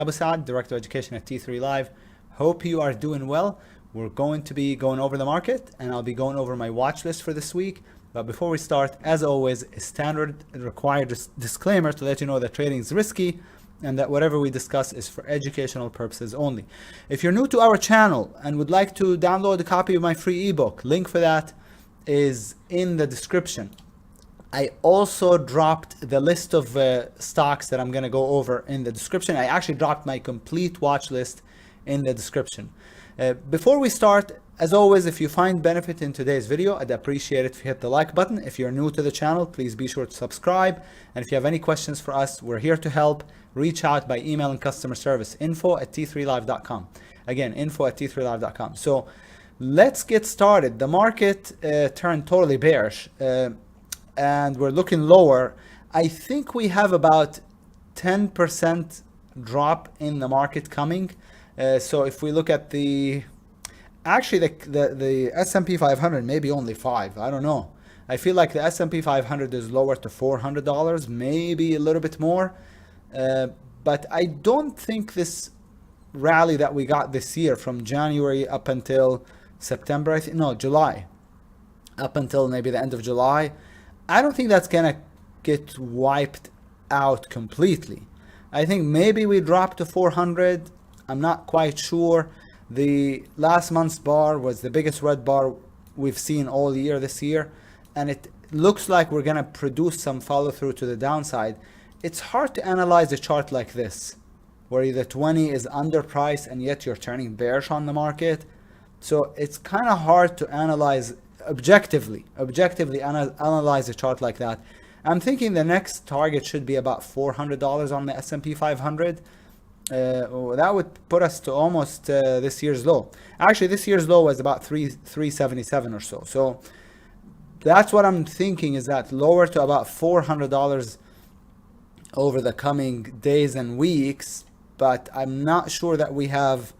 Abu Saad, Director of Education at T3 Live. Hope you are doing well. We're going to be going over the market, and I'll be going over my watch list for this week. But before we start, as always, a standard required disclaimer to let you know that trading is risky and that whatever we discuss is for educational purposes only. If you're new to our channel and would like to download a copy of my free ebook, link for that is in the description. I also dropped the list of stocks that I'm going to go over in the description. I actually dropped my complete watch list in the description. Before we start, as always, if you find benefit in today's video, I'd appreciate it if you hit the like button. If you're new to the channel, please be sure to subscribe. And if you have any questions for us, we're here to help. Reach out by emailing customer service, info@t3live.com. Again, info@t3live.com. So let's get started. The market turned totally bearish. And we're looking lower. I think we have about 10% drop in the market coming. So if we look at the S&P 500, maybe only 5. I don't know. I feel like the S&P 500 is lower to $400, maybe a little bit more. But I don't think this rally that we got this year from January up until September, July, up until maybe the end of July, I don't think that's gonna get wiped out completely. I think maybe we dropped to 400. I'm not quite sure. The last month's bar was the biggest red bar we've seen all year this year, and it looks like we're gonna produce some follow through to the downside. It's hard to analyze a chart like this, where the 20 is underpriced and yet you're turning bearish on the market. So it's kind of hard to analyze objectively analyze a chart like that. I'm thinking the next target should be about $400 on the S&P 500. That would put us to almost this year's low. Actually, this year's low was about 377 or so. So that's what I'm thinking, is that lower to about $400 over the coming days and weeks. But I'm not sure that we have,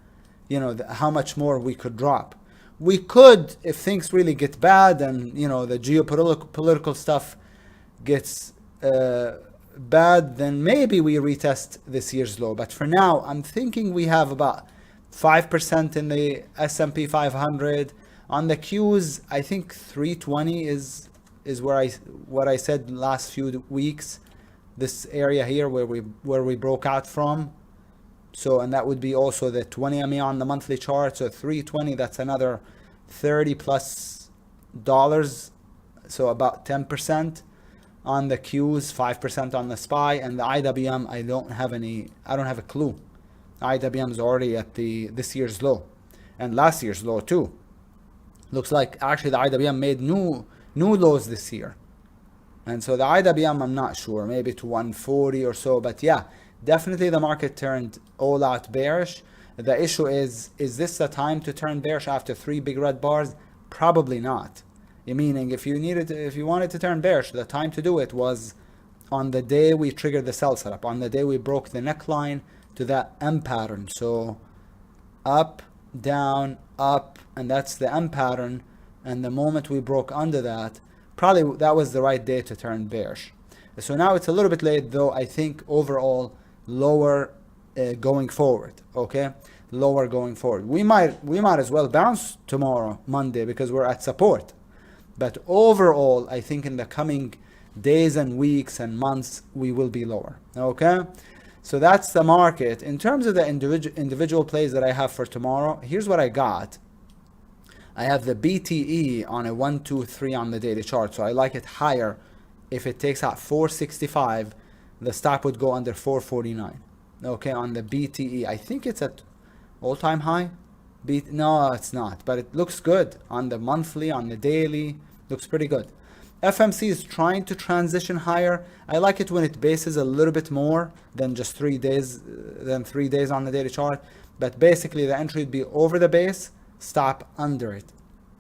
how much more we could drop. We could, if things really get bad and the geopolitical stuff gets bad, then maybe we retest this year's low. But for now, I'm thinking we have about 5% in the S&P 500. On the Qs, I think 320 is what I said last few weeks. This area here where we broke out from. So, and that would be also the 20 MA on the monthly chart. So 320, that's another $30+ dollars. So about 10% on the Qs, 5% on the SPY, and the IWM, I don't have a clue. IWM is already at this year's low and last year's low too. Looks like actually the IWM made new lows this year. And so the IWM, I'm not sure, maybe to 140 or so, but yeah, definitely the market turned all out bearish. The issue is this the time to turn bearish after 3 big red bars? Probably not. Meaning if you wanted to turn bearish, the time to do it was on the day we triggered the sell setup, on the day we broke the neckline to that M pattern. So up, down, up, and that's the M pattern. And the moment we broke under that, probably that was the right day to turn bearish. So now it's a little bit late, though. I think overall lower going forward. Okay, lower going forward. We might as well bounce tomorrow, Monday, because we're at support. But overall, I think in the coming days and weeks and months, we will be lower. Okay, so that's the market. In terms of the individual plays that I have for tomorrow, here's what I got. I have the BTE on a 1, 2, 3 on the daily chart. So I like it higher. If it takes out 465, the stop would go under 449. Okay, on the BTE. I think it's at all-time high. No, it's not, but it looks good on the monthly, on the daily. Looks pretty good. FMC is trying to transition higher. I like it when it bases a little bit more than just 3 days, on the daily chart. But basically, the entry would be over the base, stop under it.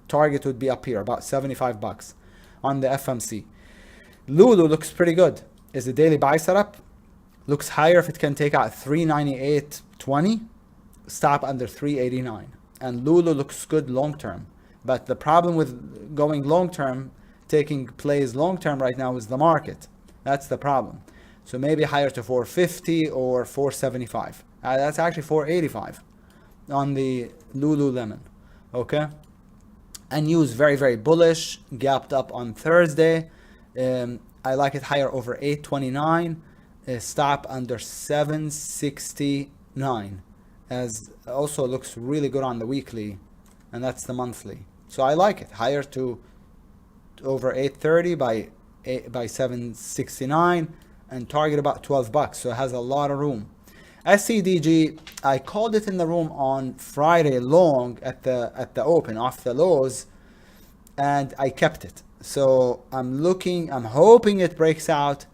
Target would be up here, about $75 on the FMC. Lulu looks pretty good. Is the daily buy setup? Looks higher if it can take out 398.20. Stop under 389. And Lulu looks good long term. But the problem with going long term, taking plays long term right now, is the market. That's the problem. So maybe higher to 450 or 475. That's actually 485 on the Lululemon. Okay. And news very, very bullish, gapped up on Thursday. I like it higher over 829, stop under 769, as also looks really good on the weekly, and that's the monthly. So I like it higher to over 830 by 769, and target about $12. So it has a lot of room. SCDG, I called it in the room on Friday long at the open off the lows, and I kept it. So I'm hoping it breaks out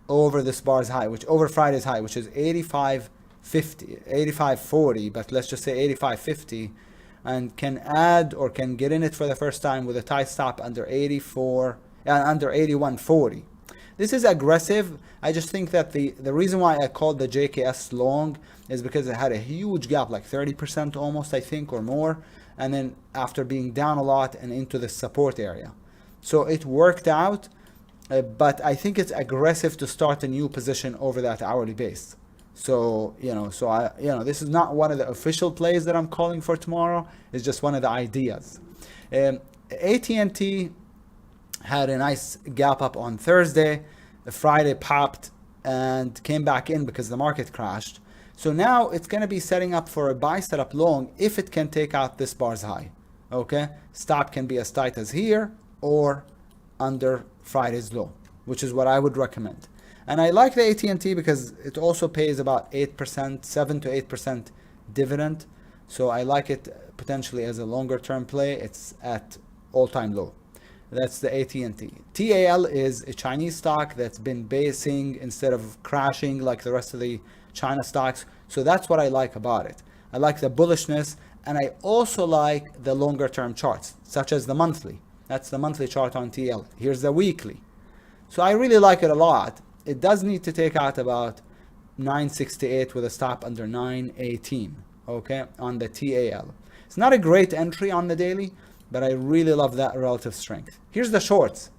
over this bar's high, which over Friday's high, which is 85.40, but let's just say 85.50, and can add or can get in it for the first time with a tight stop under 81.40. This is aggressive. I just think that the reason why I called the JKS long is because it had a huge gap, like 30% almost, I think, or more, and then after being down a lot and into the support area. So it worked out, but I think it's aggressive to start a new position over that hourly base. So, this is not one of the official plays that I'm calling for tomorrow. It's just one of the ideas. AT&T had a nice gap up on Thursday. Friday popped and came back in because the market crashed. So now it's going to be setting up for a buy setup long if it can take out this bar's high. Okay, stop can be as tight as here or under Friday's low, which is what I would recommend. And I like the AT&T because it also pays about 8%, 7 to 8% dividend. So I like it potentially as a longer term play. It's at all-time low. That's the AT&T. TAL is a Chinese stock that's been basing instead of crashing like the rest of the China stocks. So that's what I like about it. I like the bullishness, and I also like the longer term charts, such as the monthly. That's the monthly chart on TL. Here's the weekly. So I really like it a lot. It does need to take out about 968 with a stop under 918, okay, on the TAL. It's not a great entry on the daily, but I really love that relative strength. Here's the shorts.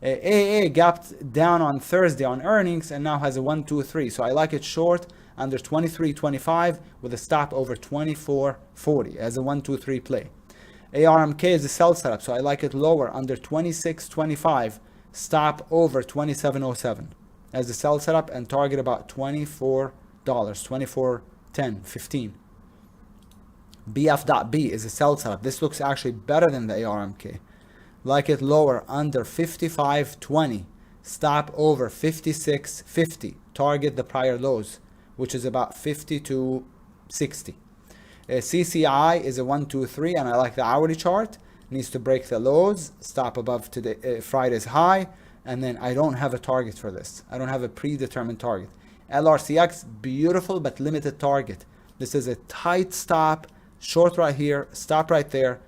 AA gapped down on Thursday on earnings and now has a 1, 2, 3. So I like it short under 23.25 with a stop over 24.40 as a 1, 2, 3 play. ARMK is a sell setup, so I like it lower under 26.25, stop over 27.07 as a sell setup, and target about $24, 24.10, 15. BF.B is a sell setup. This looks actually better than the ARMK. Like it lower under 55.20, stop over 56.50, target the prior lows, which is about 52.60. CCI is a 1, 2, 3, and I like the hourly chart. Needs to break the lows, stop above today, Friday's high, and then I don't have a target for this. I don't have a predetermined target. LRCX, beautiful but limited target. This is a tight stop, short right here, stop right there,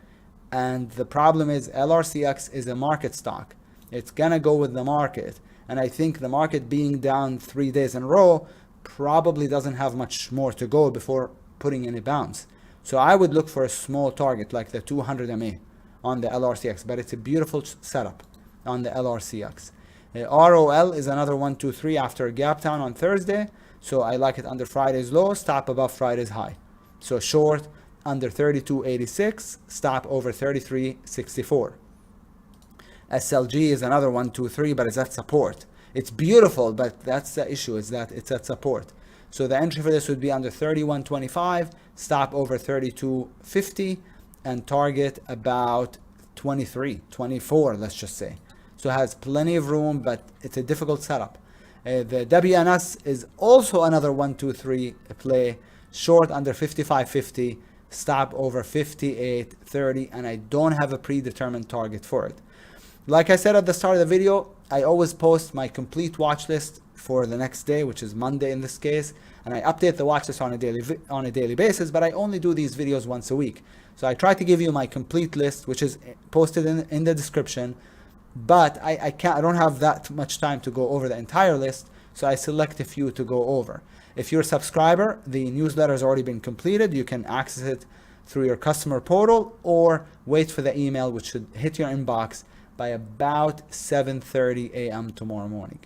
and the problem is LRCX is a market stock. It's gonna go with the market, and I think the market being down 3 days in a row probably doesn't have much more to go before putting in a bounce. So I would look for a small target like the 200 MA on the LRCX, but it's a beautiful setup on the LRCX. ROL is another 1, 2, 3 after a gap down on Thursday, so I like it under Friday's low, stop above Friday's high. So short under 32.86, stop over 33.64. SLG is another 1, 2, 3, but it's at support. It's beautiful, but that's the issue, is that it's at support. So the entry for this would be under 31.25, stop over 32.50, and target about 23, 24, let's just say. So it has plenty of room, but it's a difficult setup. The WNS is also another 1, 2, 3 play, short under 55.50, stop over 58.30, and I don't have a predetermined target for it. Like I said at the start of the video, I always post my complete watch list for the next day, which is Monday in this case, and I update the watch list on a daily basis, but I only do these videos once a week. So I try to give you my complete list, which is posted in the description, but I don't have that much time to go over the entire list, so I select a few to go over. If you're a subscriber, the newsletter has already been completed. You can access it through your customer portal or wait for the email, which should hit your inbox by about 7:30 a.m. tomorrow morning.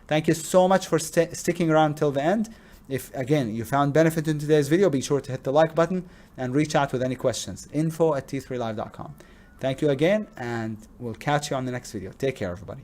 Thank you so much for sticking around till the end. If again you found benefit in today's video, be sure to hit the like button and reach out with any questions. info@t3live.com. Thank you again, and we'll catch you on the next video. Take care, everybody.